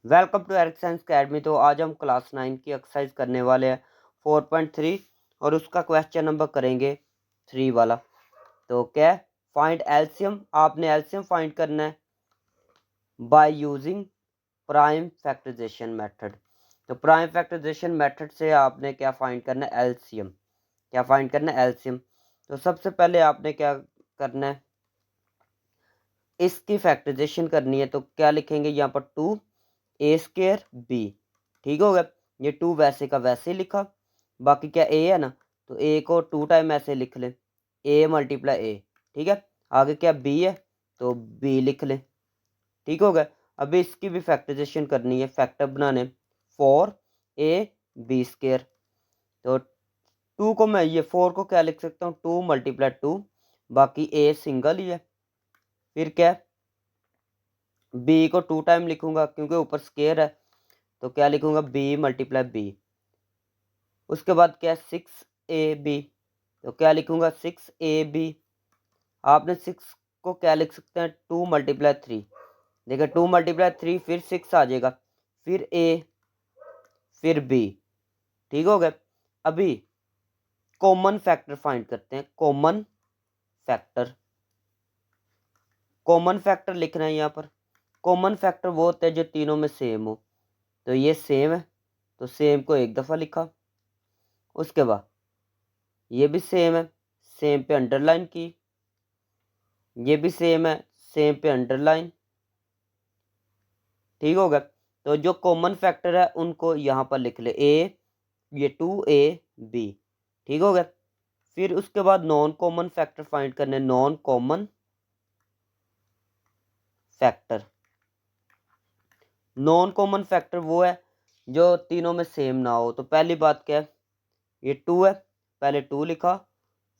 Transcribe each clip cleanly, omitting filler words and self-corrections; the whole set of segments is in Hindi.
Welcome to Eric science academy. तो आज हम क्लास 9 की एक्सरसाइज करने वाले हैं 4.3 और उसका क्वेश्चन नंबर करेंगे 3 वाला। तो क्या है, फाइंड एलसीएम। आपने एलसीएम फाइंड करना है by using prime factorization method. तो प्राइम फैक्टराइजेशन मेथड से आपने क्या फाइंड करना है, एलसीएम। क्या फाइंड करना है, एलसीएम। तो सबसे पहले आपने क्या करना है, इसकी फैक्टराइजेशन करनी है। तो क्या लिखेंगे यहाँ पर, 2a² b। ठीक हो गया। ये 2 वैसे का वैसे ही लिखा, बाकी क्या a है ना, तो a को 2 टाइम ऐसे लिख लें, a मल्टीप्लाई a। ठीक है, आगे क्या b है तो b लिख लें। ठीक हो गया। अभी इसकी भी फैक्टराइजेशन करनी है, फैक्टर बनाने 4ab²। तो 2 को मैं ये 4 को क्या लिख सकता हूँ, 2 मल्टीप्लाई 2, बाकी a सिंगल ही है। फिर क्या, b को 2 टाइम लिखूंगा क्योंकि ऊपर स्केयर है, तो क्या लिखूंगा, b मल्टीप्लाई b। उसके बाद क्या, 6ab। तो क्या लिखूंगा, 6ab। आपने 6 को क्या लिख सकते हैं, 2 मल्टीप्लाई 3। देखिए 2 मल्टीप्लाई 3, फिर 6 आ जाएगा, फिर a, फिर b। ठीक हो गया। अभी कॉमन फैक्टर फाइंड करते हैं। कॉमन फैक्टर, कॉमन फैक्टर लिखना है यहाँ पर। कॉमन फैक्टर वो होते हैं जो तीनों में सेम हो। तो ये सेम है, तो सेम को एक दफ़ा लिखा। उसके बाद ये भी सेम है, सेम पे अंडरलाइन की। ये भी सेम है, सेम पे अंडरलाइन। ठीक हो गया। तो जो कॉमन फैक्टर है उनको यहाँ पर लिख ले, ये 2ab। ठीक हो गया। फिर उसके बाद नॉन कॉमन फैक्टर फाइंड करने, non common factor. Non common factor वो है जो तीनों में सेम ना हो। तो पहली बात क्या है, ये 2 है, पहले 2 लिखा।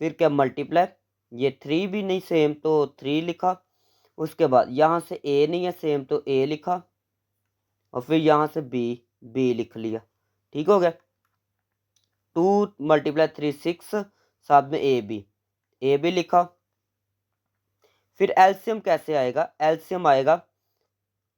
फिर क्या, मल्टीप्लाई, ये 3 भी नहीं सेम तो 3 लिखा। उसके बाद यहाँ से a नहीं है सेम तो a लिखा, और फिर यहाँ से b लिख लिया। ठीक हो गया। 2 मल्टीप्लाई 3 6, साथ में ए बी लिखा। फिर एलसीएम कैसे आएगा, एलसीएम आएगा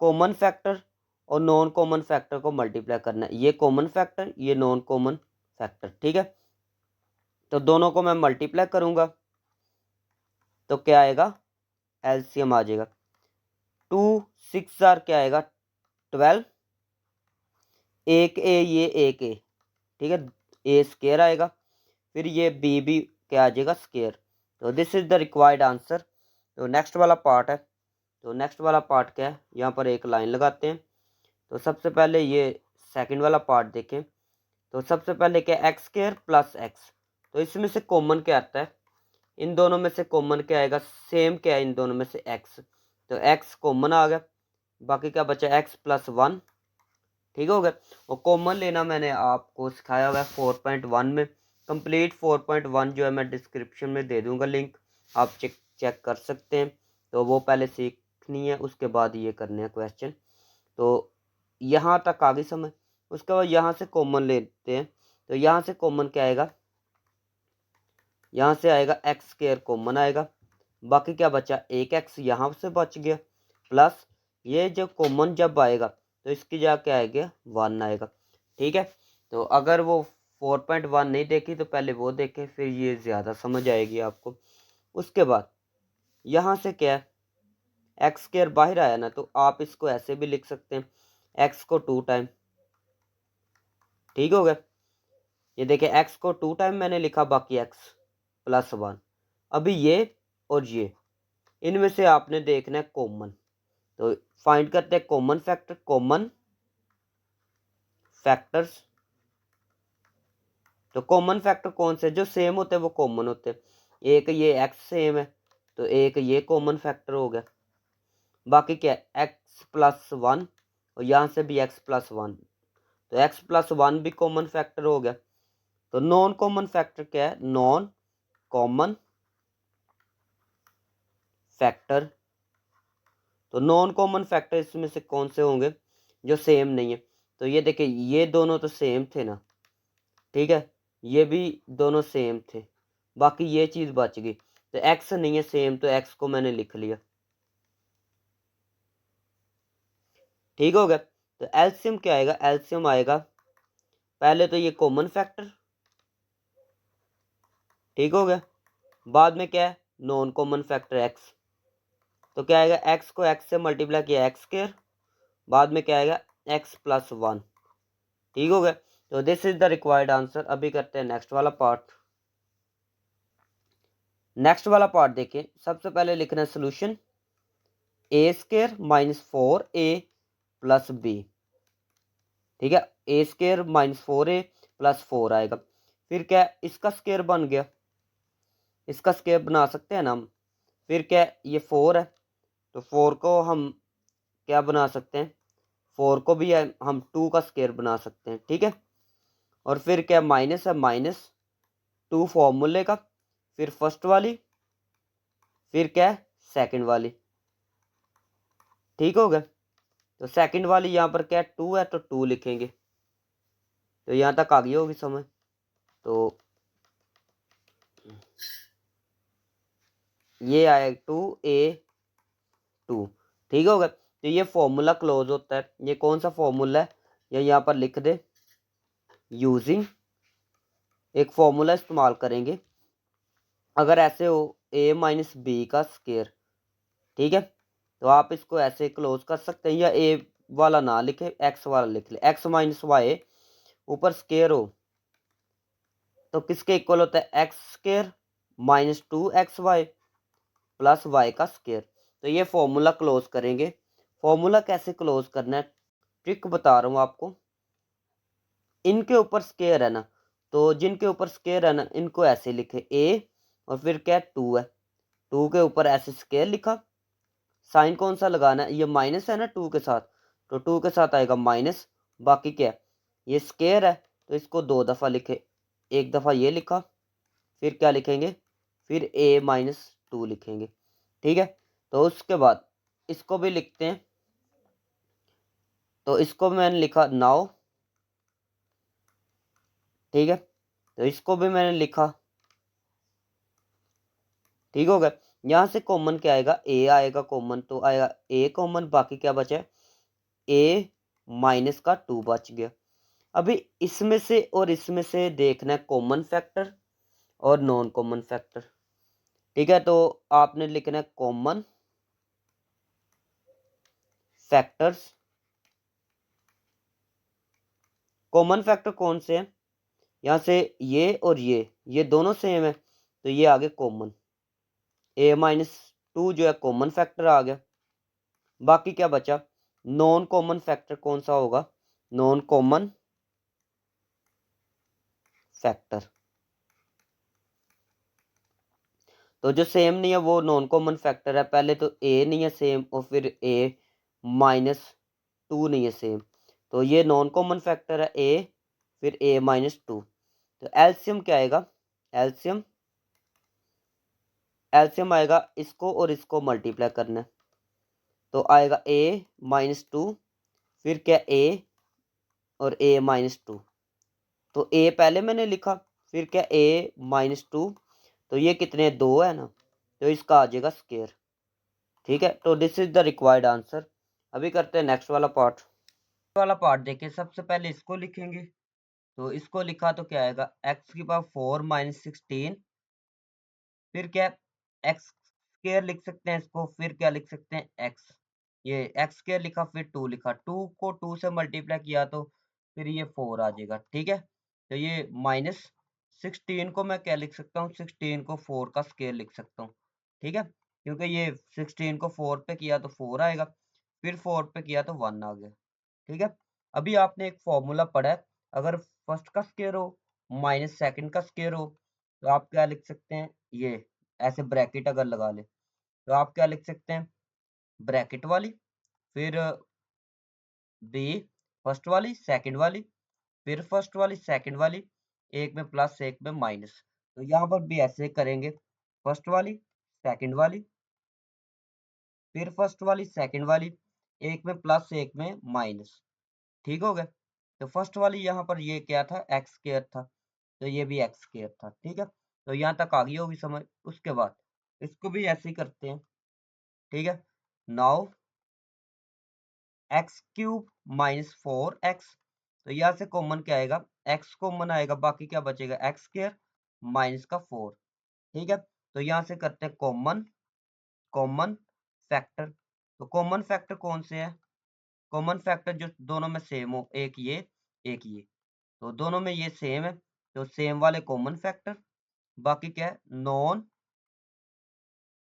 कॉमन फैक्टर और नॉन कॉमन फैक्टर को मल्टीप्लाई करना है। ये कॉमन फैक्टर, ये नॉन कॉमन फैक्टर। ठीक है, तो दोनों को मैं मल्टीप्लाई करूंगा तो क्या आएगा, एलसीएम आ जाएगा। 2 6 क्या आएगा, 12। एक ए, ये एक ए। ठीक है, ए स्केयर आएगा। फिर ये बी भी क्या आ जाएगा, स्केयर। तो this is the required answer. तो नेक्स्ट वाला पार्ट है। तो नेक्स्ट वाला पार्ट क्या है, यहाँ पर एक लाइन लगाते हैं। तो सबसे पहले ये सेकंड वाला पार्ट देखें। तो सबसे पहले क्या, एक्स स्केयर प्लस एक्स। तो इसमें से कॉमन क्या आता है, इन दोनों में से कॉमन क्या आएगा, सेम क्या है इन दोनों में से, एक्स। तो एक्स कॉमन आ गया, बाकी क्या बचा, एक्स प्लस 1। ठीक हो गया। और कॉमन लेना मैंने आपको सिखाया हुआ है 4.1 में। कंप्लीट 4.1 जो है मैं डिस्क्रिप्शन में दे दूंगा लिंक, आप चेक कर सकते हैं। तो वो पहले सीखनी है, उसके बाद ये करने हैं क्वेश्चन। तो यहाँ तक आ गई समझ। उसके बाद यहाँ से कॉमन लेते हैं। तो यहाँ से कॉमन क्या आएगा, यहाँ से आएगा एक्स स्क्वायर कॉमन आएगा। बाकी क्या बचा, एक एक्स यहाँ से बच गया, प्लस ये जो कॉमन जब आएगा तो इसकी जगह क्या आएगा, 1 आएगा। ठीक है। तो अगर वो 4.1 नहीं देखी तो पहले वो देखें, फिर ये ज़्यादा समझ आएगी आपको। उसके बाद यहाँ से क्या है, एक्स स्क्वायर बाहर आया ना, तो आप इसको ऐसे भी लिख सकते हैं, एक्स को 2 टाइम। ठीक हो गया। ये देखिए एक्स को 2 टाइम मैंने लिखा, बाकी एक्स प्लस 1। अभी ये और ये, इनमें से आपने देखना है कॉमन। तो फाइंड करते हैं कॉमन फैक्टर, कॉमन फैक्टर्स। तो कॉमन फैक्टर कौन से जो सेम होते हैं वो कॉमन होते हैं। एक ये एक्स सेम है, तो एक ये कॉमन फैक्टर हो गया। बाकी क्या, एक्स प्लस 1, और यहाँ से भी एक्स प्लस 1, तो एक्स प्लस 1 भी कॉमन फैक्टर हो गया। तो नॉन कॉमन फैक्टर क्या है, नॉन कॉमन फैक्टर। तो नॉन कॉमन फैक्टर इसमें से कौन से होंगे, जो सेम नहीं है। तो ये देखिए ये दोनों तो सेम थे ना, ठीक है, ये भी दोनों सेम थे, बाकी ये चीज़ बच गई। तो एक्स नहीं है सेम, तो एक्स को मैंने लिख लिया। ठीक हो गया। तो एलसीएम क्या आएगा, एलसीएम आएगा पहले तो ये कॉमन फैक्टर, ठीक हो गया, बाद में क्या है नॉन कॉमन फैक्टर एक्स, तो क्या आएगा एक्स को एक्स से मल्टीप्लाई किया एक्स स्क्वायर, बाद में क्या आएगा एक्स प्लस वन, ठीक हो गया। तो this is the required answer. अभी करते हैं नेक्स्ट वाला पार्ट। नेक्स्ट वाला पार्ट देखिए, सबसे पहले लिखना है solution a square minus 4a plus b, ठीक है, ए स्क्वायर माइनस 4a प्लस 4 आएगा, फिर क्या इसका स्क्वायर बन गया, इसका स्क्वायर बना सकते हैं ना हम, फिर क्या ये 4 है तो 4 को हम क्या बना सकते हैं, 4 को भी हम 2 का स्क्वायर बना सकते हैं, ठीक है, और फिर क्या माइनस है, माइनस 2 फॉर्मूले का, फिर फर्स्ट वाली, फिर क्या है सेकंड वाली, ठीक हो गया। तो सेकंड वाली यहाँ पर क्या 2 है तो 2 लिखेंगे, तो यहाँ तक आ गई होगी समझ। तो ये आए 2a2, ठीक हो गया। तो ये फॉर्मूला क्लोज होता है, ये कौन सा फॉर्मूला है, ये यहाँ पर लिख दे, यूजिंग एक फॉर्मूला इस्तेमाल करेंगे, अगर ऐसे हो a माइनस बी का स्क्वायर, ठीक है, तो आप इसको ऐसे क्लोज कर सकते हैं, या a वाला ना लिखे x वाला लिख ले, x माइनस वाई ऊपर स्क्वायर हो तो किसके इक्वल होता है x square minus 2xy plus y का स्क्वायर। तो ये फॉर्मूला क्लोज करेंगे, फॉर्मूला कैसे क्लोज करना है ट्रिक बता रहा हूँ आपको, इनके ऊपर स्क्वायर है ना, तो जिनके ऊपर स्क्वायर है ना इनको ऐसे लिखे a और फिर क्या 2 है, 2 के ऊपर ऐसे स्क्वायर लिखा, साइन कौन सा लगाना है, ये माइनस है ना 2 के साथ, तो 2 के साथ आएगा माइनस, बाकी क्या ये स्क्वायर है तो इसको 2 दफ़ा लिखे, एक दफ़ा ये लिखा, फिर क्या लिखेंगे, फिर a माइनस 2 लिखेंगे, ठीक है। तो उसके बाद इसको भी लिखते हैं, तो इसको मैंने लिखा नाउ, ठीक है, तो इसको भी मैंने लिखा, ठीक हो गया। यहाँ से कॉमन क्या आएगा, a आएगा कॉमन, तो आएगा a कॉमन, बाकी क्या बचा है a माइनस का 2 बच गया। अभी इसमें से और इसमें से देखना है कॉमन फैक्टर और नॉन कॉमन फैक्टर, ठीक है, तो आपने लिखना है कॉमन फैक्टर्स, कॉमन फैक्टर कौन से हैं, यहाँ से ये और ये दोनों सेम है तो ये आ गया कॉमन, a माइनस 2 जो है कॉमन फैक्टर आ गया, बाकी क्या बचा नॉन कॉमन फैक्टर कौन सा होगा, नॉन कॉमन फैक्टर, तो जो सेम नहीं है वो नॉन कॉमन फैक्टर है, पहले तो a नहीं है सेम और फिर a माइनस 2 नहीं है सेम, तो ये नॉन कॉमन फैक्टर है a, फिर a माइनस 2, तो एलसीएम क्या आएगा, एलसीएम एलसीएम आएगा इसको और इसको मल्टीप्लाई करना है, तो आएगा a माइनस 2, फिर क्या a और a माइनस 2, तो a पहले मैंने लिखा, फिर क्या a माइनस 2, तो ये कितने 2 है ना, तो इसका आ जाएगा स्क्वायर, ठीक है। तो this is the required answer. अभी करते हैं नेक्स्ट वाला पार्ट। वाला पार्ट देखिए, सबसे पहले इसको लिखेंगे, तो इसको लिखा तो क्या आएगा एक्स की पावर 4 माइनस 16, फिर क्या एक्स स्क्वायर लिख सकते हैं इसको, फिर क्या लिख सकते हैं एक्स, ये एक्स स्क्वायर लिखा फिर 2 लिखा, 2 को 2 से मल्टीप्लाई किया तो फिर ये 4 आ जाएगा, ठीक है। तो ये माइनस 16 को मैं क्या लिख सकता हूँ, 16 को 4 का स्क्वायर लिख सकता हूँ, ठीक है, क्योंकि ये 16 को 4 पे किया तो 4 आएगा, फिर 4 पे किया तो 1 आ गया, ठीक है। अभी आपने एक फॉर्मूला पढ़ा है, अगर फर्स्ट का स्क्वायर हो माइनस सेकंड का स्क्वायर हो तो आप क्या लिख सकते हैं, ये ऐसे ब्रैकेट अगर लगा ले तो आप क्या लिख सकते हैं, ब्रैकेट वाली, फिर बी फर्स्ट वाली सेकंड वाली, फिर फर्स्ट वाली सेकंड वाली, एक में प्लस एक में माइनस, तो यहाँ पर भी ऐसे करेंगे, फर्स्ट वाली सेकंड वाली, फिर फर्स्ट वाली सेकंड वाली, एक में प्लस एक में माइनस, ठीक हो गया। तो फर्स्ट वाली यहाँ पर ये क्या था एक्स स्क्वायर था, तो ये भी एक्स स्क्वायर था, ठीक है। तो यहाँ तक आ गई होगी समझ। उसके बाद इसको भी ऐसे ही करते हैं, ठीक है। Now x cube minus 4x। तो यहाँ से कॉमन क्या आएगा, x कॉमन आएगा, बाकी क्या बचेगा एक्स स्क्वायर माइनस का 4। ठीक है, तो यहाँ से करते हैं कॉमन कॉमन फैक्टर। तो कॉमन फैक्टर कौन से है, कॉमन फैक्टर जो दोनों में सेम हो, एक ये एक ये, तो दोनों में ये सेम है तो सेम वाले कॉमन फैक्टर। बाकी क्या है नॉन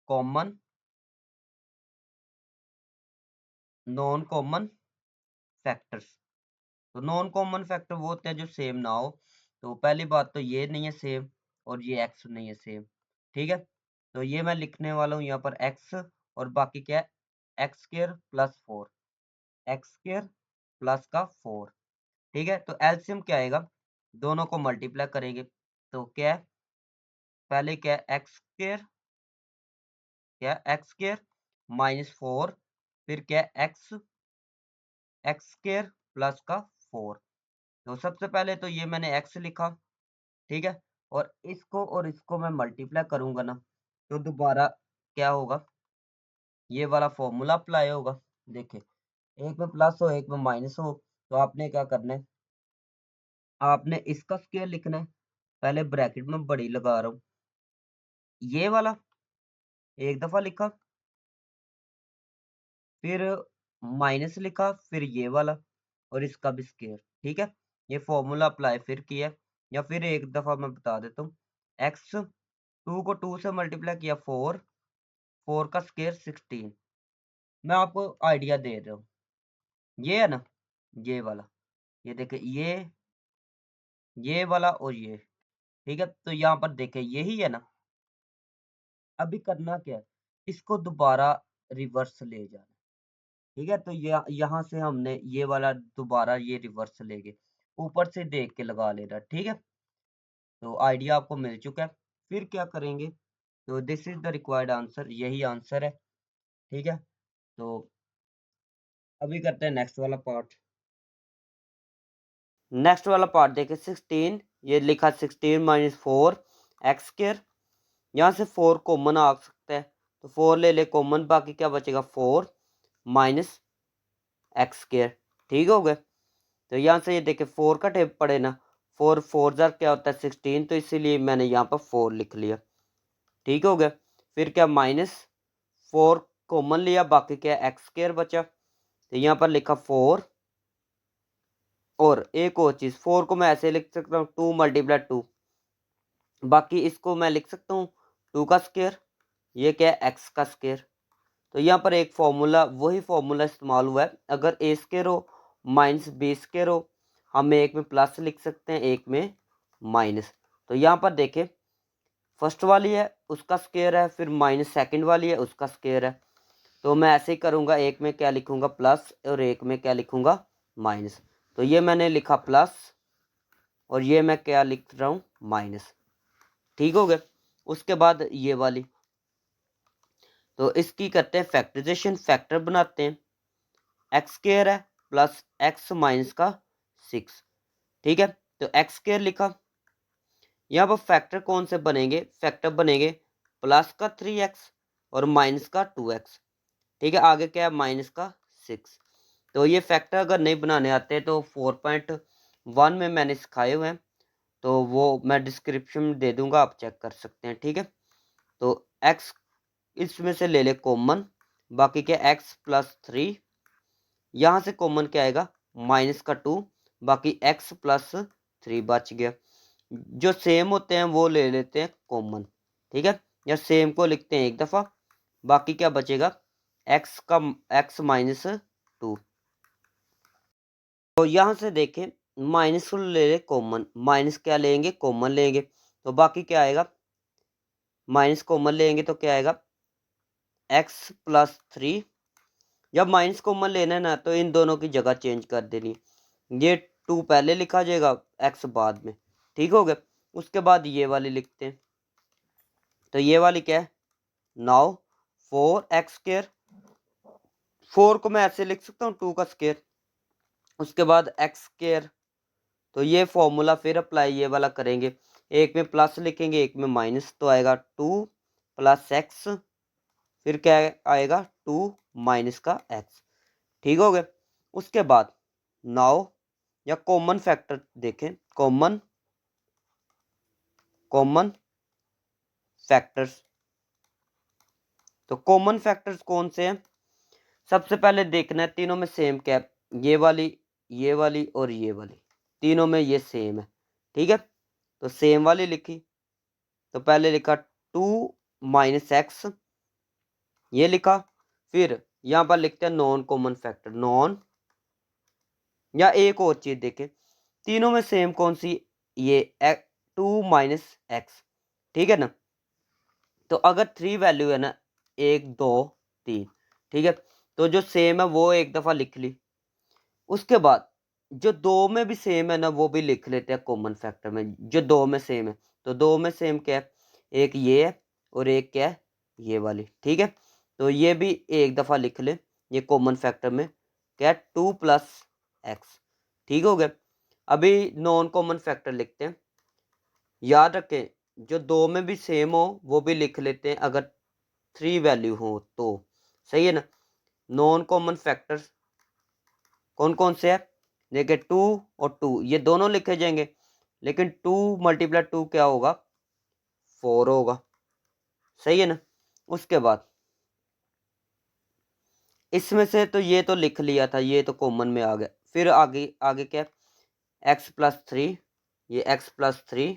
कॉमन फैक्टर्स। तो नॉन कॉमन फैक्टर वो होते हैं जो सेम ना हो। तो पहली बात तो ये नहीं है सेम और ये एक्स नहीं है सेम। ठीक है, तो ये मैं लिखने वाला हूँ यहाँ पर एक्स और बाकी क्या है x square plus 4, x square plus का 4। ठीक है, तो एलसीएम क्या आएगा, दोनों को मल्टीप्लाई करेंगे तो क्या है, पहले क्या है एक्स स्क्वायर, क्या एक्स स्क्वायर माइनस 4, फिर क्या है एक्स एक्स स्क्वायर प्लस का 4। तो सबसे पहले तो ये मैंने एक्स लिखा, ठीक है, और इसको मैं मल्टीप्लाई करूंगा ना तो दोबारा क्या होगा, ये वाला फॉर्मूला अप्लाई होगा। देखिए एक में प्लस हो एक में माइनस हो, तो आपने क्या करना है, आपने इसका स्क्वायर लिखना है, पहले ब्रैकेट में बड़ी लगा रहा हूं, ये वाला एक दफा लिखा, फिर माइनस लिखा, फिर ये वाला और इसका भी स्क्वायर। ठीक है, ये फॉर्मूला अप्लाई फिर किया, या फिर एक दफा मैं बता देता हूँ, एक्स 2 को 2 से मल्टीप्लाई किया 4, 4 का स्क्वायर 16। मैं आपको आइडिया दे रहा हूँ, ये है ना ये वाला, ये देखे ये वाला और ये। ठीक है, तो यहाँ पर देखे यही है ना, अभी करना क्या है, इसको दोबारा रिवर्स ले जाना। ठीक है, तो यहाँ से हमने ये वाला दोबारा ये रिवर्स लेंगे, ऊपर से देख के लगा लेना। ठीक है, तो आइडिया आपको मिल चुका है, फिर क्या करेंगे, तो this is the required answer, यही आंसर है। ठीक है, तो अभी करते हैं नेक्स्ट वाला पार्ट। नेक्स्ट वाला पार्ट देखे 16, ये लिखा 16 माइनस 4 एक्स स्क्वायर, यहाँ से 4 कॉमन आ सकता है तो 4 ले ले कॉमन, बाकी क्या बचेगा 4 माइनस एक्स स्क्वायर। ठीक हो गया, तो यहाँ से ये देखे 4 का टेप पड़े ना, 4 4 जार क्या होता है 16, तो इसीलिए मैंने यहाँ पर 4 लिख लिया। ठीक हो गया, फिर क्या माइनस 4 कॉमन लिया, बाकी क्या एक्स स्क्वायर बचा, तो यहाँ पर लिखा 4, और एक और चीज़ 4 को मैं ऐसे लिख सकता हूँ 2 मल्टीप्लाई 2, बाकी इसको मैं लिख सकता हूँ 2 का स्क्वायर, ये क्या है एक्स का स्क्वायर। तो यहाँ पर एक फॉर्मूला, वही फॉर्मूला इस्तेमाल हुआ है, अगर ए स्क्वायर हो माइनस बी स्क्वायर हो, हम एक में प्लस लिख सकते हैं एक में माइनस। तो यहाँ पर देखें फर्स्ट वाली है उसका स्क्वायर है, फिर माइनस सेकंड वाली है उसका स्क्वायर है, तो मैं ऐसे ही करूँगा, एक में क्या लिखूँगा प्लस और एक में क्या लिखूँगा माइनस। तो ये मैंने लिखा प्लस और ये मैं क्या लिख रहा हूँ माइनस। ठीक हो गया, उसके बाद ये वाली, तो इसकी करते हैं फैक्टराइजेशन, फैक्टर बनाते हैं, एक्स स्क्वायर है प्लस एक्स माइनस का 6। ठीक है, तो एक्स स्क्वायर लिखा, यहाँ पर फैक्टर कौन से बनेंगे, फैक्टर बनेंगे प्लस का 3x और माइनस का 2x। ठीक है, आगे क्या है माइनस का 6। तो ये फैक्टर अगर नहीं बनाने आते तो 4.1 में मैंने सिखाए हुए हैं, तो वो मैं डिस्क्रिप्शन में दे दूंगा, आप चेक कर सकते हैं। ठीक है, तो x इसमें से ले ले कॉमन, बाकी क्या x प्लस 3, यहाँ से कॉमन क्या आएगा माइनस का 2, बाकी x प्लस 3 बच गया। जो सेम होते हैं वो ले लेते हैं कॉमन। ठीक है, या सेम को लिखते हैं एक दफ़ा, बाकी क्या बचेगा x माइनस 2। तो यहाँ से देखें माइनस को ले ले कॉमन, माइनस क्या लेंगे कॉमन लेंगे, तो बाकी क्या आएगा माइनस कॉमन लेंगे तो क्या आएगा x प्लस 3। जब माइनस कॉमन लेना है ना तो इन दोनों की जगह चेंज कर देनी, ये 2 पहले लिखा जाएगा x बाद में। ठीक हो गया, उसके बाद ये वाली लिखते हैं, तो ये वाली क्या है नाउ 4x स्क्वायर, 4 को मैं ऐसे लिख सकता हूँ 2 का स्क्वायर, उसके बाद x स्क्वायर। तो ये फॉर्मूला फिर अप्लाई ये वाला करेंगे, एक में प्लस लिखेंगे एक में माइनस, तो आएगा 2 प्लस एक्स, फिर क्या आएगा 2 माइनस का x। ठीक हो गया, उसके बाद नाउ या कॉमन फैक्टर देखें, कॉमन फैक्टर्स। तो कॉमन फैक्टर्स कौन से हैं? सबसे पहले देखना है तीनों में सेम क्या है, ये वाली और ये वाली, तीनों में ये सेम है। ठीक है, तो सेम वाली लिखी, तो पहले लिखा 2 - x, ये लिखा। फिर यहां पर लिखते हैं नॉन कॉमन फैक्टर, नॉन, या एक और चीज देखें, तीनों में सेम कौन सी, ये 2 - x। ठीक है ना, तो अगर 3 वैल्यू है ना, 1 2 3, ठीक है, तो जो सेम है वो एक दफा लिख ली। उसके बाद जो दो में भी सेम है ना, वो भी लिख लेते हैं कॉमन फैक्टर में, जो दो में सेम है। तो दो में सेम क्या है, एक ये है और एक क्या है, ये वाली। ठीक है, तो ये भी एक दफा लिख ले, ये कॉमन फैक्टर में क्या है, 2 + x। ठीक हो गया। अभी नॉन कॉमन फैक्टर लिखते हैं। याद रखें, जो दो में भी सेम हो वो भी लिख लेते हैं, अगर 3 वैल्यू हो तो। सही है ना। नॉन कॉमन फैक्टर्स कौन कौन से है, देखिए 2 और 2 ये दोनों लिखे जाएंगे, लेकिन 2 × 2 क्या होगा, 4 होगा। सही है ना। उसके बाद इसमें से तो ये तो लिख लिया था, ये तो कॉमन में आ गया। फिर आगे आगे क्या है, x+3, ये x+3।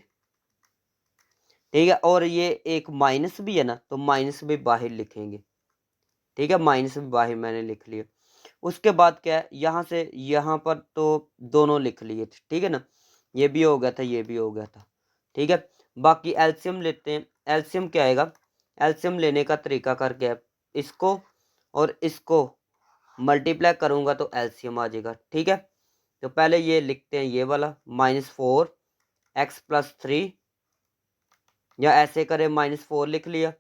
ठीक है, और ये एक माइनस भी है ना, तो माइनस भी बाहर लिखेंगे। ठीक है, माइनस भी बाहर मैंने लिख लिया। उसके बाद क्या है, यहाँ से यहाँ पर तो दोनों लिख लिए थे। ठीक है ना, ये भी हो गया था, ये भी हो गया था। ठीक है, बाकी एलसीएम लेते हैं। एलसीएम क्या आएगा, एलसीएम लेने का तरीका कर क्या है, इसको और इसको मल्टीप्लाई करूंगा तो एलसीएम आ जाएगा। ठीक है, तो पहले ये लिखते हैं, ये वाला -4 x+3, या ऐसे करें -4 लिख लिया,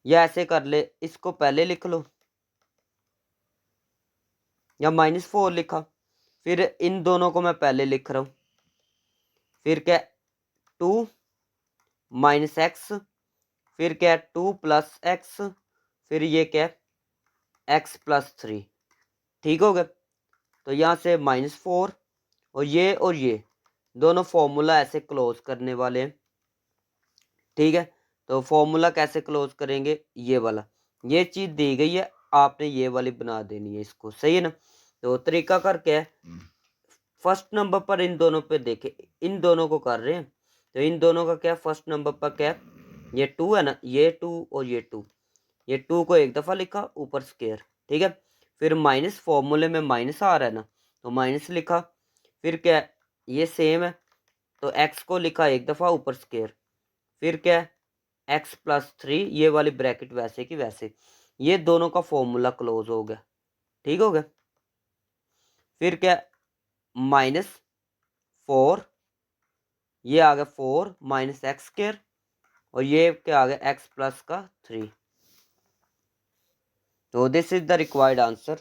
या ऐसे कर ले, इसको पहले लिख लो, या -4 लिखा। फिर इन दोनों को मैं पहले लिख रहा हूं, फिर क्या 2 - x, फिर क्या 2 + x, फिर ये क्या x+3। ठीक हो गया। तो यहां से -4 और ये दोनों फॉर्मूला ऐसे क्लोज करने वाले हैं। ठीक है, तो फॉर्मूला कैसे क्लोज करेंगे, ये वाला, ये चीज दी गई है, आपने ये वाली बना देनी है इसको। सही है ना। तो तरीका कर क्या है, फर्स्ट नंबर पर इन दोनों पे देखे, इन दोनों को कर रहे हैं, तो इन दोनों का क्या, फर्स्ट नंबर पर क्या, ये 2 है ना, ये 2 और ये 2, ये 2 को एक दफा लिखा ऊपर स्क्वायर। ठीक है, फिर माइनस, फॉर्मूले में माइनस आ रहा है ना, तो माइनस लिखा। फिर क्या, ये सेम है, तो x को लिखा एक दफा ऊपर स्क्वायर। फिर क्या, x+3, ये वाली ब्रैकेट वैसे की वैसे, ये दोनों का फॉर्मूला क्लोज हो गया। ठीक हो गया। फिर क्या, -4, ये आ गया 4 - x², और ये क्या आ गया, x+ का 3। तो this is the required answer.